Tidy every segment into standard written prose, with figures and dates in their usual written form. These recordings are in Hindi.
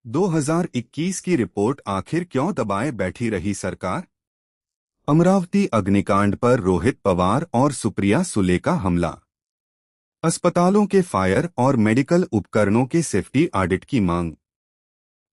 2021 की रिपोर्ट आखिर क्यों दबाए बैठी रही सरकार? अमरावती अग्निकांड पर रोहित पवार और सुप्रिया सुले का हमला। अस्पतालों के फायर और मेडिकल उपकरणों के सेफ्टी ऑडिट की मांग।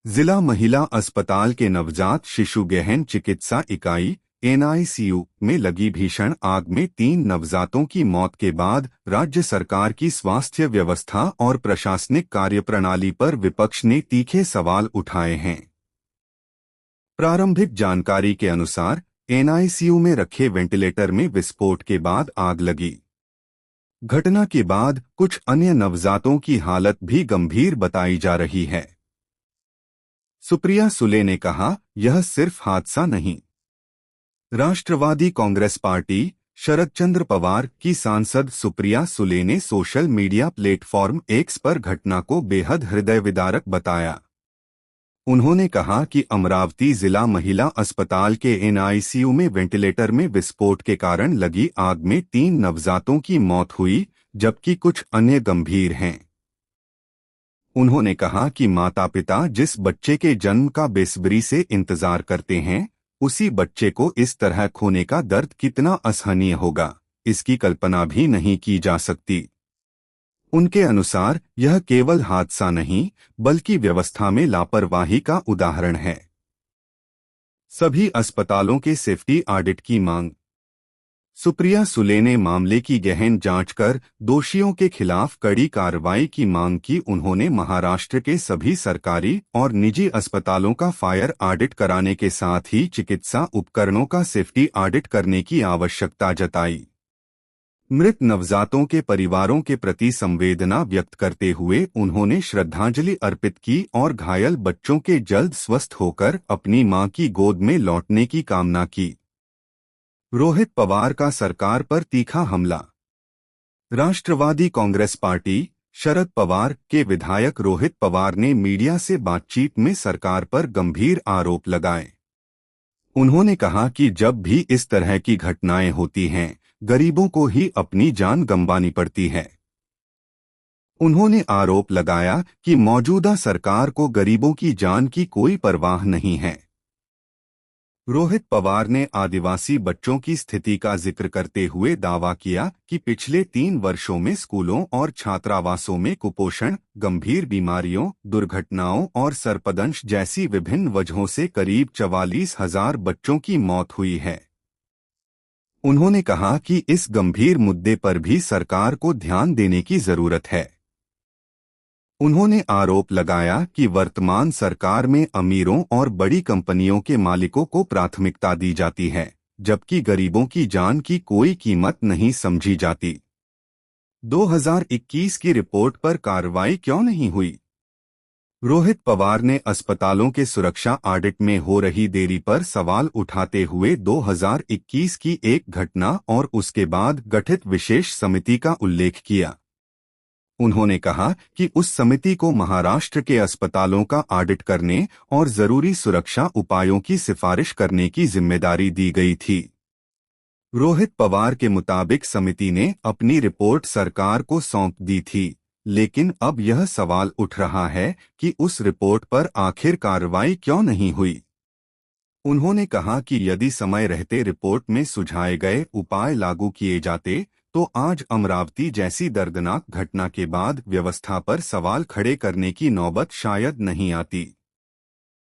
जिला महिला अस्पताल के नवजात शिशु गहन चिकित्सा इकाई एनआईसीयू में लगी भीषण आग में 3 नवजातों की मौत के बाद राज्य सरकार की स्वास्थ्य व्यवस्था और प्रशासनिक कार्यप्रणाली पर विपक्ष ने तीखे सवाल उठाए हैं। प्रारंभिक जानकारी के अनुसार एनआईसीयू में रखे वेंटिलेटर में विस्फोट के बाद आग लगी। घटना के बाद कुछ अन्य नवजातों की हालत भी गंभीर बताई जा रही है। सुप्रिया सुले ने कहा, यह सिर्फ हादसा नहीं। राष्ट्रवादी कांग्रेस पार्टी शरद चंद्र पवार की सांसद सुप्रिया सुले ने सोशल मीडिया प्लेटफॉर्म एक्स पर घटना को बेहद हृदय विदारक बताया। उन्होंने कहा कि अमरावती जिला महिला अस्पताल के एनआईसीयू में वेंटिलेटर में विस्फोट के कारण लगी आग में 3 नवजातों की मौत हुई, जबकि कुछ अन्य गंभीर हैं। उन्होंने कहा कि माता-पिता जिस बच्चे के जन्म का बेसब्री से इंतजार करते हैं, उसी बच्चे को इस तरह खोने का दर्द कितना असहनीय होगा, इसकी कल्पना भी नहीं की जा सकती। उनके अनुसार यह केवल हादसा नहीं, बल्कि व्यवस्था में लापरवाही का उदाहरण है। सभी अस्पतालों के सेफ्टी ऑडिट की मांग। सुप्रिया सुले ने मामले की गहन जांच कर दोषियों के खिलाफ कड़ी कार्रवाई की मांग की। उन्होंने महाराष्ट्र के सभी सरकारी और निजी अस्पतालों का फायर ऑडिट कराने के साथ ही चिकित्सा उपकरणों का सेफ्टी ऑडिट करने की आवश्यकता जताई। मृत नवजातों के परिवारों के प्रति संवेदना व्यक्त करते हुए उन्होंने श्रद्धांजलि अर्पित की और घायल बच्चों के जल्द स्वस्थ होकर अपनी मां की गोद में लौटने की कामना की। रोहित पवार का सरकार पर तीखा हमला। राष्ट्रवादी कांग्रेस पार्टी शरद पवार के विधायक रोहित पवार ने मीडिया से बातचीत में सरकार पर गंभीर आरोप लगाए। उन्होंने कहा कि जब भी इस तरह की घटनाएं होती हैं, गरीबों को ही अपनी जान गंवानी पड़ती है। उन्होंने आरोप लगाया कि मौजूदा सरकार को गरीबों की जान की कोई परवाह नहीं है। रोहित पवार ने आदिवासी बच्चों की स्थिति का जिक्र करते हुए दावा किया कि पिछले 3 वर्षों में स्कूलों और छात्रावासों में कुपोषण, गंभीर बीमारियों, दुर्घटनाओं और सर्पदंश जैसी विभिन्न वजहों से करीब 44,000 बच्चों की मौत हुई है। उन्होंने कहा कि इस गंभीर मुद्दे पर भी सरकार को ध्यान देने की जरूरत है। उन्होंने आरोप लगाया कि वर्तमान सरकार में अमीरों और बड़ी कंपनियों के मालिकों को प्राथमिकता दी जाती है, जबकि गरीबों की जान की कोई कीमत नहीं समझी जाती। 2021 की रिपोर्ट पर कार्रवाई क्यों नहीं हुई? रोहित पवार ने अस्पतालों के सुरक्षा ऑडिट में हो रही देरी पर सवाल उठाते हुए 2021 की एक घटना और उसके बाद गठित विशेष समिति का उल्लेख किया। उन्होंने कहा कि उस समिति को महाराष्ट्र के अस्पतालों का ऑडिट करने और जरूरी सुरक्षा उपायों की सिफारिश करने की जिम्मेदारी दी गई थी। रोहित पवार के मुताबिक समिति ने अपनी रिपोर्ट सरकार को सौंप दी थी, लेकिन अब यह सवाल उठ रहा है कि उस रिपोर्ट पर आखिर कार्रवाई क्यों नहीं हुई। उन्होंने कहा कि यदि समय रहते रिपोर्ट में सुझाए गए उपाय लागू किए जाते, तो आज अमरावती जैसी दर्दनाक घटना के बाद व्यवस्था पर सवाल खड़े करने की नौबत शायद नहीं आती।